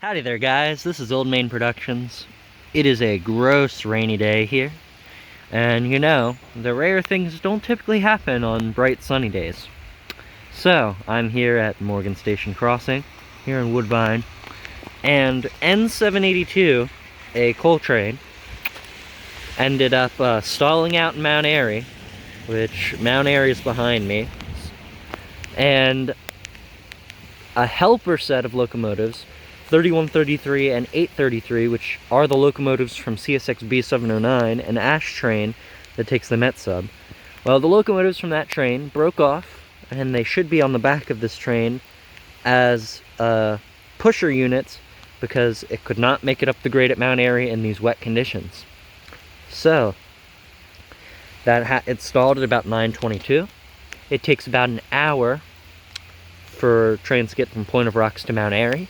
Howdy there, guys. This is Old Main Productions. It is a gross rainy day here, and you know, the rare things don't typically happen on bright sunny days. So, I'm here at Morgan Station Crossing, here in Woodbine, and N782, a coal train, ended up stalling out in Mount Airy, which Mount Airy is behind me, and a helper set of locomotives, 3133 and 833, which are the locomotives from CSX B709, an ash train that takes the Met sub. Well, the locomotives from that train broke off, and they should be on the back of this train as pusher units because it could not make it up the grade at Mount Airy in these wet conditions. So, it stalled at about 9:22. It takes about an hour for trains to get from Point of Rocks to Mount Airy,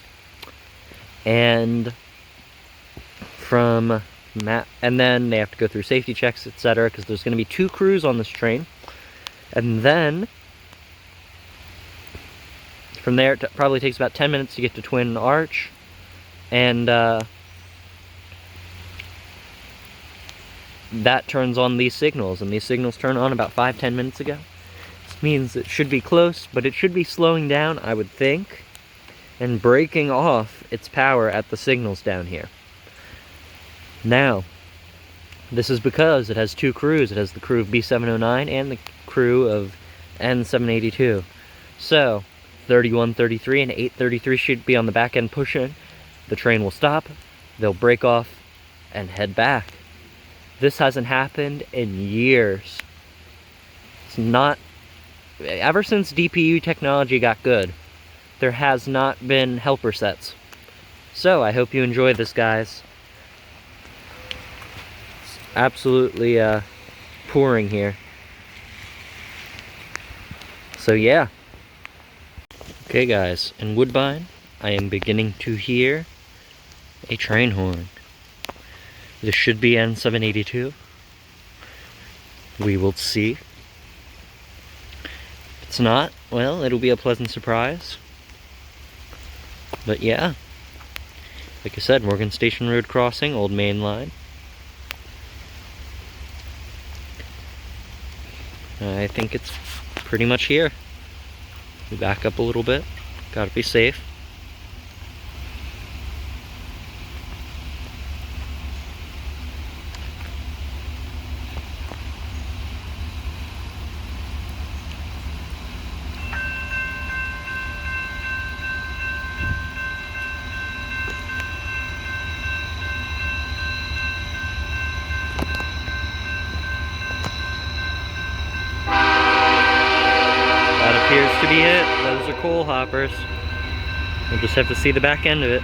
and then they have to go through safety checks, etc., because there's going to be 2 crews on this train, and then from there it probably takes about 10 minutes to get to Twin Arch, and that turns on these signals, and these signals turn on about 5-10 minutes ago. Means it should be close, but it should be slowing down, I would think, and breaking off its power at the signals down here. Now, this is because it has 2 crews. It has the crew of B709 and the crew of N782. So, 3133 and 833 should be on the back end pushing. The train will stop, they'll break off, and head back. This hasn't happened in years. It's not... Ever since DPU technology got good, there has not been helper sets. So, I hope you enjoy this, guys. It's absolutely pouring here. So, yeah. Okay, guys, in Woodbine, I am beginning to hear a train horn. This should be N782. We will see. It's not, well, it'll be a pleasant surprise. But yeah, like I said, Morgan Station Road crossing, Old Main Line. I think it's pretty much here. We back up a little bit, gotta be safe. Appears to be it. Those are coal hoppers. We'll just have to see the back end of it.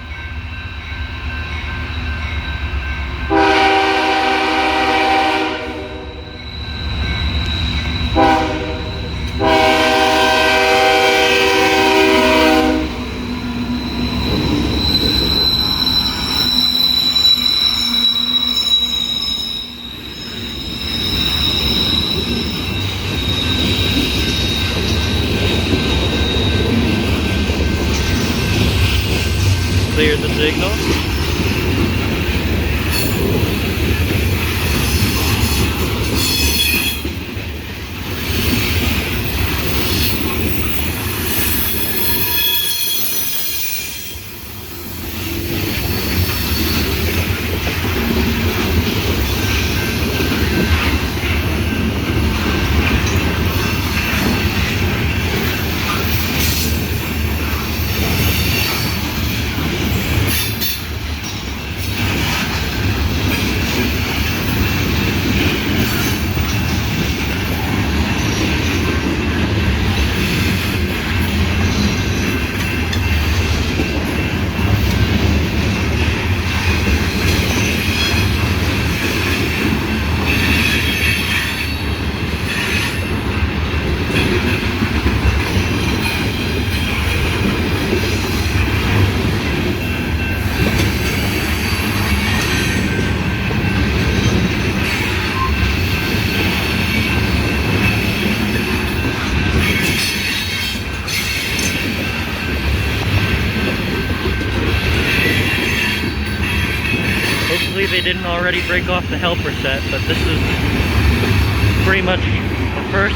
Clear the signal. Hopefully they didn't already break off the helper set, but this is pretty much the first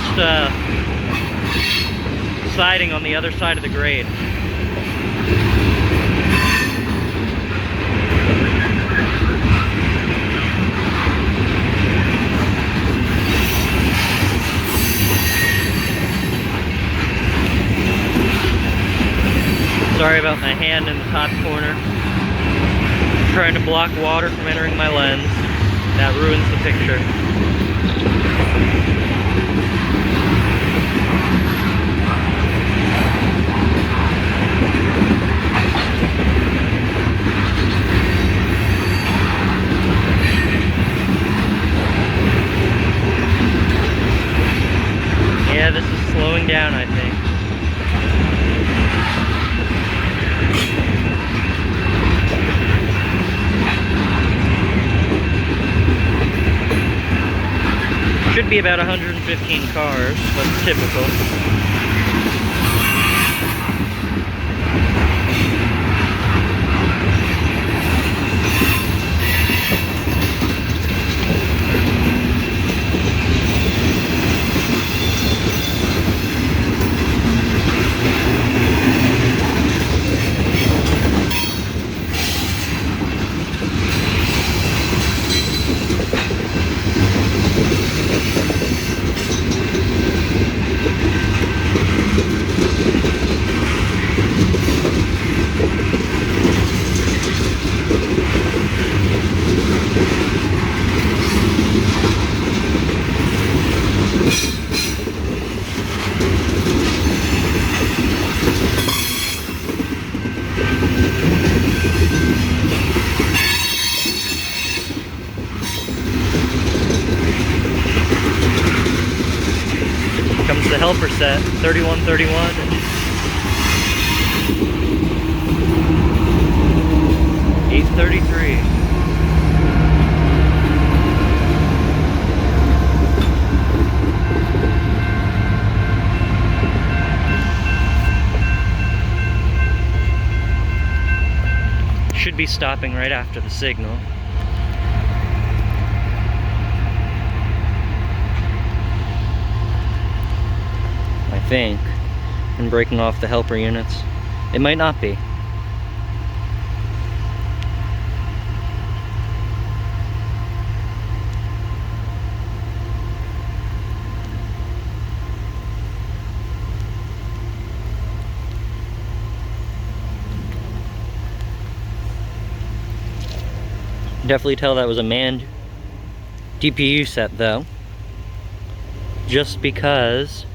siding on the other side of the grade. Sorry about my hand in the top corner. I'm trying to block water from entering my lens. That ruins the picture. Yeah, this is slowing down, I think. Should be about 115 cars, that's typical. Comes the helper set, 3131. $833. Should be stopping right after the signal. I think, and breaking off the helper units. It might not be. Definitely tell that was a manned DPU set though, just because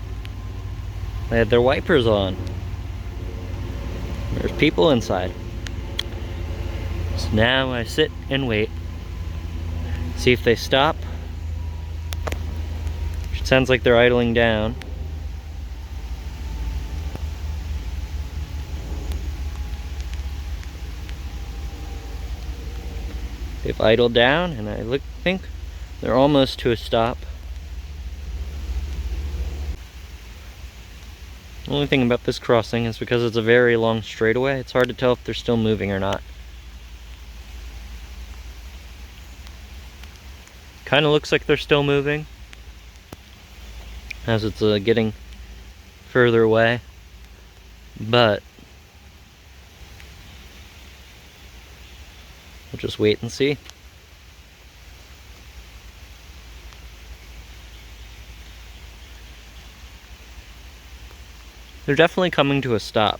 they had their wipers on. There's people inside. So now I sit and wait. See if they stop. It sounds like they're idling down. They've idled down, and I think they're almost to a stop. The only thing about this crossing is because it's a very long straightaway, it's hard to tell if they're still moving or not. Kind of looks like they're still moving as it's getting further away, but we'll just wait and see. They're definitely coming to a stop.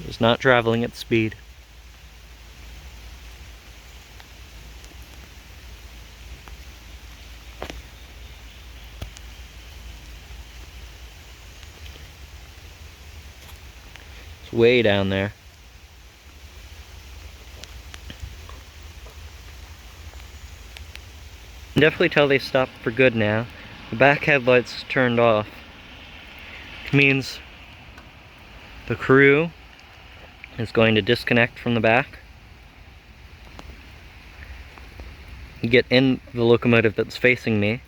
It's not traveling at speed. It's way down there. You can definitely tell they stopped for good now. The back headlights turned off. It means the crew is going to disconnect from the back. Get in the locomotive that's facing me,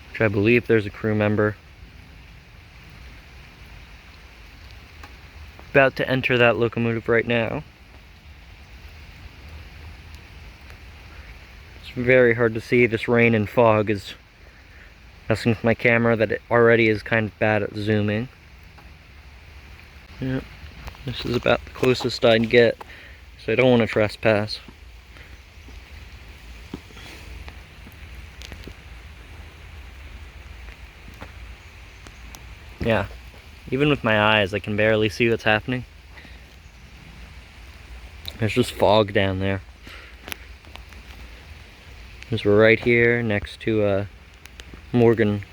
which which I believe there's a crew member about to enter that locomotive right now. It's very hard to see. This rain and fog is messing with my camera that it already is kind of bad at zooming. Yep, this is about the closest I'd get, so I don't want to trespass. Yeah, even with my eyes I can barely see what's happening. There's just fog down there. Because we're right here next to Morgan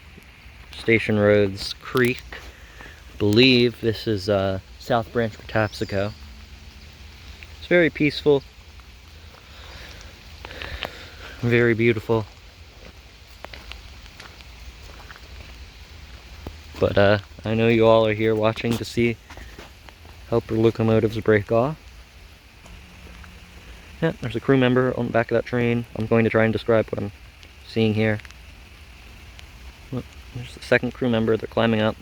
Station Road's creek. I believe this is South Branch Patapsco. It's very peaceful, very beautiful. But I know you all are here watching to see helper locomotives break off. Yeah, there's a crew member on the back of that train. I'm going to try and describe what I'm seeing here. Look, there's the second crew member. They're climbing up.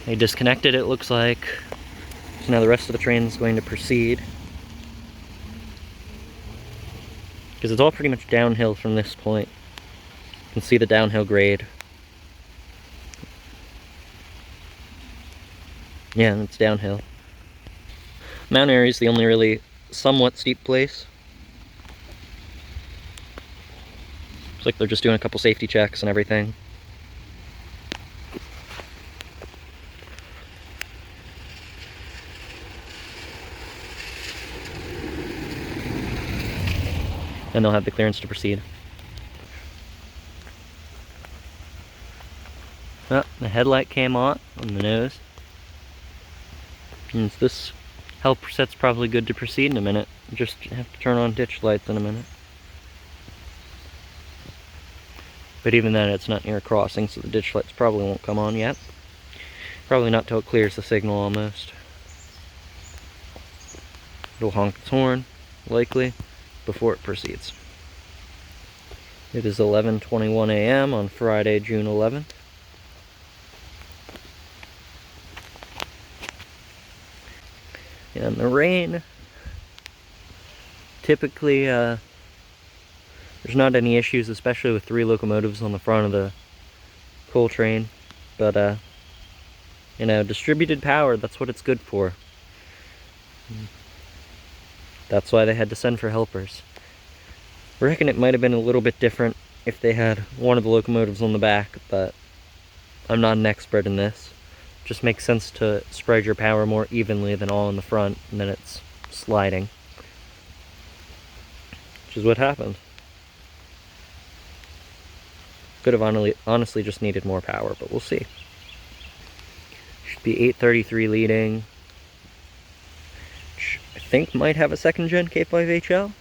They disconnected, it looks like. So now the rest of the train is going to proceed. Because it's all pretty much downhill from this point. You can see the downhill grade. Yeah, it's downhill. Mount Airy is the only really somewhat steep place. Looks like they're just doing a couple safety checks and everything. And they'll have the clearance to proceed. Oh, the headlight came on the nose. And this helper set's probably good to proceed in a minute. Just have to turn on ditch lights in a minute. But even then, it's not near a crossing, so the ditch lights probably won't come on yet. Probably not till it clears the signal almost. It'll honk its horn, likely, before it proceeds. It is 11:21 a.m. on Friday, June 11th. And the rain, typically there's not any issues, especially with 3 locomotives on the front of the coal train. But you know, distributed power, that's what it's good for. That's why they had to send for helpers. I reckon it might have been a little bit different if they had one of the locomotives on the back, but I'm not an expert in this. It just makes sense to spread your power more evenly than all in the front, and then it's sliding. Which is what happened. Could have honestly just needed more power, but we'll see. Should be 833 leading. Which I think might have a second gen K5HL.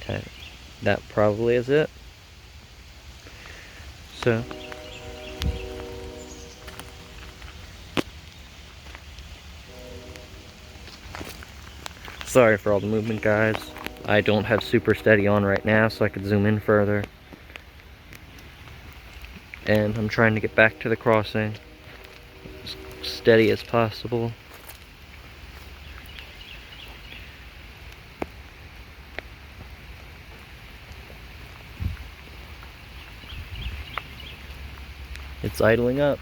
Okay, that probably is it. So, sorry for all the movement, guys. I don't have super steady on right now, so I could zoom in further. And I'm trying to get back to the crossing as steady as possible. It's idling up.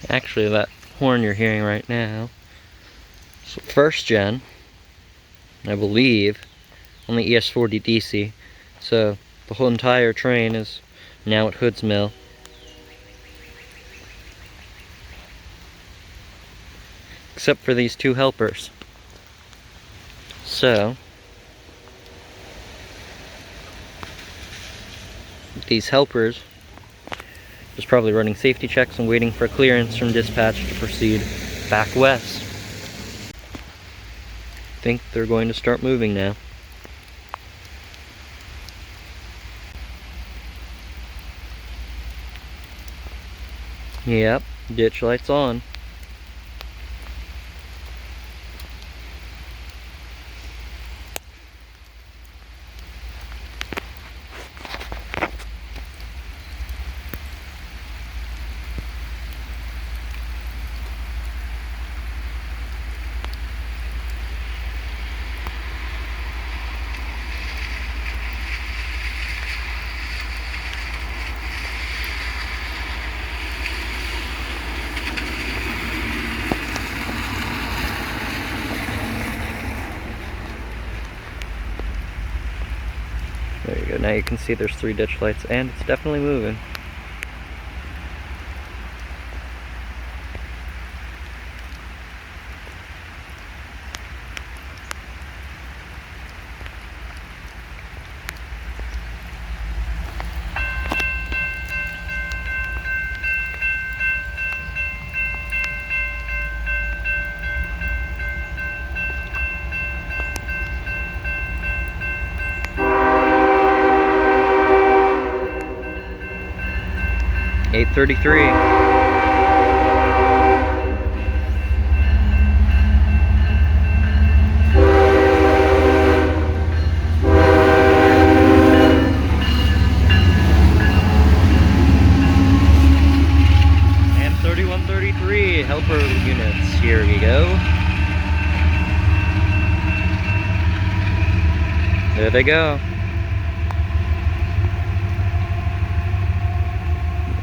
Actually, that horn you're hearing right now. So first gen, I believe, on the ES40DC. So the whole entire train is now at Hood's Mill. Except for these two helpers. So these helpers just probably running safety checks and waiting for clearance from dispatch to proceed back west. I think they're going to start moving now. Yep, ditch lights on. There you go, now you can see there's 3 ditch lights and it's definitely moving. .833. And 3133 helper units. Here we go. There they go.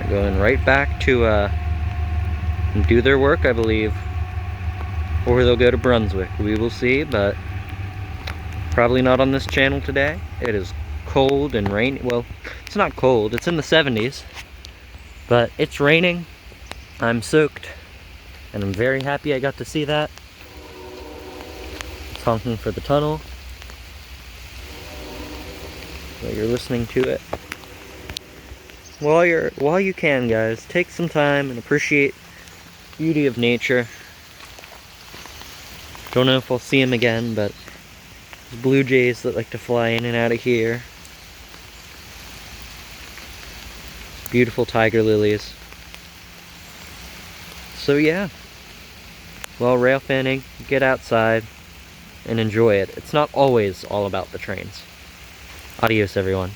Going right back to do their work, I believe, or they'll go to Brunswick. We will see, but probably not on this channel today. It is cold and rainy. Well, it's not cold, it's in the 70s, but it's raining. I'm soaked and I'm very happy I got to see that. It's honking for the tunnel, so you're listening to it. While you can, guys, take some time and appreciate the beauty of nature. Don't know if I'll see him again, but there's blue jays that like to fly in and out of here. Beautiful tiger lilies. So yeah, while rail fanning, get outside and enjoy it. It's not always all about the trains. Adios, everyone.